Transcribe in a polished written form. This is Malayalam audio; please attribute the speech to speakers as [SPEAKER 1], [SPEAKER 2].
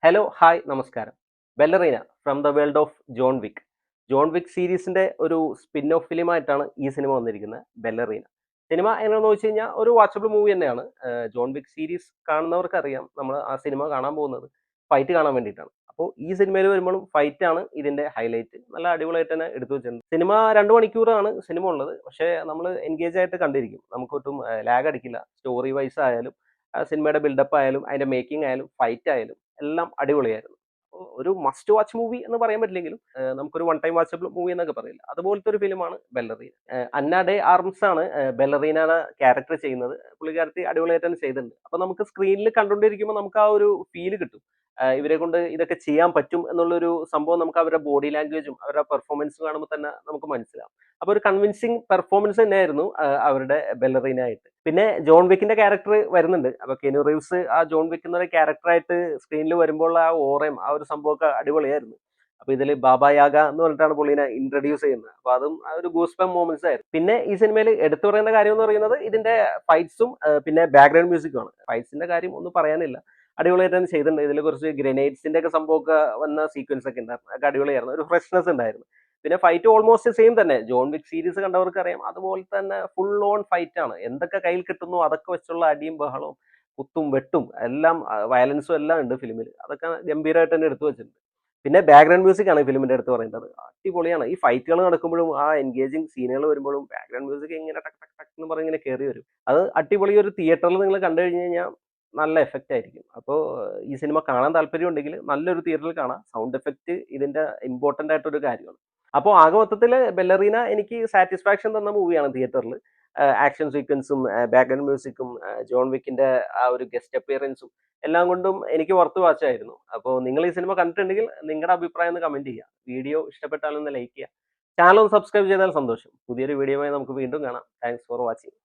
[SPEAKER 1] ഹലോ ഹായ് നമസ്കാരം. Ballerina from the world of John Wick. John Wick സീരീസിന്റെ ഒരു സ്പിൻ ഓഫ് ഫിലിമായിട്ടാണ് ഈ സിനിമ വന്നിരിക്കുന്നത്, ബെല്ലറീന. സിനിമ എങ്ങനെയാണെന്ന് വെച്ച് കഴിഞ്ഞാൽ ഒരു വാച്ചബിൾ മൂവി തന്നെയാണ്. ജോൺ വിക്ക് സീരീസ് കാണുന്നവർക്കറിയാം നമ്മൾ ആ സിനിമ കാണാൻ പോകുന്നത് ഫൈറ്റ് കാണാൻ വേണ്ടിയിട്ടാണ്. അപ്പോൾ ഈ സിനിമയിൽ വരുമ്പോഴും ഫൈറ്റാണ് ഇതിന്റെ ഹൈലൈറ്റ്. നല്ല അടിപൊളിയായിട്ട് തന്നെ എടുത്തു വെച്ചിട്ടുണ്ട്. സിനിമ 2 മണിക്കൂറാണ് സിനിമ ഉള്ളത്. പക്ഷേ നമ്മൾ എൻഗേജ് ആയിട്ട് കണ്ടിരിക്കും. നമുക്കൊട്ടും ലാഗ് അടിക്കില്ല. സ്റ്റോറി വൈസ് ആയാലും സിനിമയുടെ ബിൽഡപ്പ് ആയാലും അതിന്റെ മേക്കിംഗ് ആയാലും ഫൈറ്റ് ആയാലും എല്ലാം അടിപൊളിയായിരുന്നു. ഒരു മസ്റ്റ് വാച്ച് മൂവി എന്ന് പറയാൻ പറ്റില്ലെങ്കിലും നമുക്കൊരു വൺ ടൈം വാച്ചബിൾ മൂവി എന്നൊക്കെ പറയില്ല, അതുപോലത്തെ ഒരു ഫിലിമാണ് ബെല്ലറീന. അന്ന ഡേ ആർംസ് ആണ് ബെല്ലറീനയുടെ ക്യാരക്ടർ ചെയ്യുന്നത്. പുള്ളിക്കാരത്തി അടിപൊളിയായിട്ട് തന്നെ ചെയ്തിട്ടുണ്ട്. അപ്പൊ നമുക്ക് സ്ക്രീനിൽ കണ്ടുകൊണ്ടിരിക്കുമ്പോൾ നമുക്ക് ആ ഒരു ഫീല് കിട്ടും. ഇവരെ കൊണ്ട് ഇതൊക്കെ ചെയ്യാൻ പറ്റും എന്നുള്ളൊരു സംഭവം നമുക്ക് അവരുടെ ബോഡി ലാംഗ്വേജും അവരുടെ പെർഫോമൻസും കാണുമ്പോൾ തന്നെ നമുക്ക് മനസ്സിലാവും. അപ്പൊ ഒരു കൺവിൻസിങ് പെർഫോമൻസ് തന്നെയായിരുന്നു അവരുടെ ബെല്ലറീന ആയിട്ട്. പിന്നെ ജോൺ വിക്കിന്റെ ക്യാരക്ടർ വരുന്നുണ്ട്. അപ്പൊ കെനു റീവ്സ് ആ ജോൺ വിക്ക് എന്നൊരു ക്യാരക്ടറായിട്ട് സ്ക്രീനിൽ വരുമ്പോൾ ആ ഓറയും ആ ഒരു സംഭവമൊക്കെ അടിപൊളിയായിരുന്നു. അപ്പൊ ഇതിൽ ബാബ യാഗ എന്ന് പറഞ്ഞിട്ടാണ് പുള്ളിനെ ഇൻട്രൊഡ്യൂസ് ചെയ്യുന്നത്. അപ്പൊ അതും ആ ഒരു ഗൂസ്പം മൂമെന്റ്സ് ആയിരുന്നു. പിന്നെ ഈ സിനിമയിൽ എടുത്തു പറയുന്ന കാര്യം എന്ന് പറയുന്നത് ഇതിന്റെ ഫൈറ്റ്സും പിന്നെ ബാക്ക്ഗ്രൗണ്ട് മ്യൂസിക്കും ആണ്. ഫൈറ്റ്സിന്റെ കാര്യം ഒന്നും പറയാനില്ല, അടിപൊളിയായിട്ട് തന്നെ ചെയ്തിട്ടുണ്ട്. ഇതിൽ കുറച്ച് ഗ്രനേഡ്സിന്റെ ഒക്കെ സംഭവമൊക്കെ വന്ന സീക്വൻസ് ഒക്കെ ഉണ്ടായിരുന്നു, അതൊക്കെ അടിപൊളിയായിരുന്നു. ഒരു ഫ്രഷ്നെസ് ഉണ്ടായിരുന്നു. പിന്നെ ഫൈറ്റ് ഓൾമോസ്റ്റ് സെയിം തന്നെ, ജോൺ വിക്ക് സീരീസ് കണ്ടവർക്ക് അറിയാം. അതുപോലെ തന്നെ ഫുൾ ഓൺ ഫൈറ്റ് ആണ്. എന്തൊക്കെ കയ്യിൽ കിട്ടുന്നു അതൊക്കെ വെച്ചുള്ള അടിയും ബഹളവും കുത്തും വെട്ടും എല്ലാം, വയലൻസും എല്ലാം ഉണ്ട് ഫിലിമിൽ. അതൊക്കെ ഗംഭീരമായിട്ട് തന്നെ എടുത്തു വെച്ചിട്ടുണ്ട്. പിന്നെ ബാക്ക്ഗ്രൗണ്ട് മ്യൂസിക് ആണ് ഈ ഫിലിമിന്റെ അടുത്ത് പറയേണ്ടത്. അടിപൊളിയാണ്. ഈ ഫൈറ്റുകൾ നടക്കുമ്പോഴും ആ എൻഗേജിങ് സീനുകൾ വരുമ്പോഴും ബാക്ക്ഗ്രൗണ്ട് മ്യൂസിക് ഇങ്ങനെ ടക്ക് ടക്ക് ടക്ക് എന്ന് പറഞ്ഞ് ഇങ്ങനെ കയറി വരും. അത് അടിപൊളി. ഒരു തിയേറ്ററിൽ നിങ്ങൾ കണ്ടു കഴിഞ്ഞ് കഴിഞ്ഞാൽ നല്ല എഫക്റ്റ് ആയിരിക്കും. അപ്പോൾ ഈ സിനിമ കാണാൻ താല്പര്യം ഉണ്ടെങ്കിൽ നല്ലൊരു തിയേറ്ററിൽ കാണാം. സൗണ്ട് എഫക്റ്റ് ഇതിന്റെ ഇമ്പോർട്ടന്റ് ആയിട്ടൊരു കാര്യമാണ്. അപ്പോൾ ആകെ മൊത്തത്തിൽ ബെല്ലറീന എനിക്ക് സാറ്റിസ്ഫാക്ഷൻ തന്ന മൂവിയാണ് തിയേറ്ററിൽ. ആക്ഷൻ സീക്വൻസും ബാക്ക്ഗ്രൗണ്ട് മ്യൂസിക്കും ജോൺ വിക്കിന്റെ ആ ഒരു ഗസ്റ്റ് അപ്പിയറൻസും എല്ലാം കൊണ്ടും എനിക്ക് വർത്ത് വാച്ചായിരുന്നു. അപ്പോൾ നിങ്ങൾ ഈ സിനിമ കണ്ടിട്ടുണ്ടെങ്കിൽ നിങ്ങളുടെ അഭിപ്രായം ഒന്ന് കമന്റ് ചെയ്യുക. വീഡിയോ ഇഷ്ടപ്പെട്ടാലൊന്ന് ലൈക്ക് ചെയ്യുക. ചാനൽ ഒന്ന് സബ്സ്ക്രൈബ് ചെയ്താൽ സന്തോഷം. പുതിയൊരു വീഡിയോയുമായി നമുക്ക് വീണ്ടും കാണാം. Thanks for watching.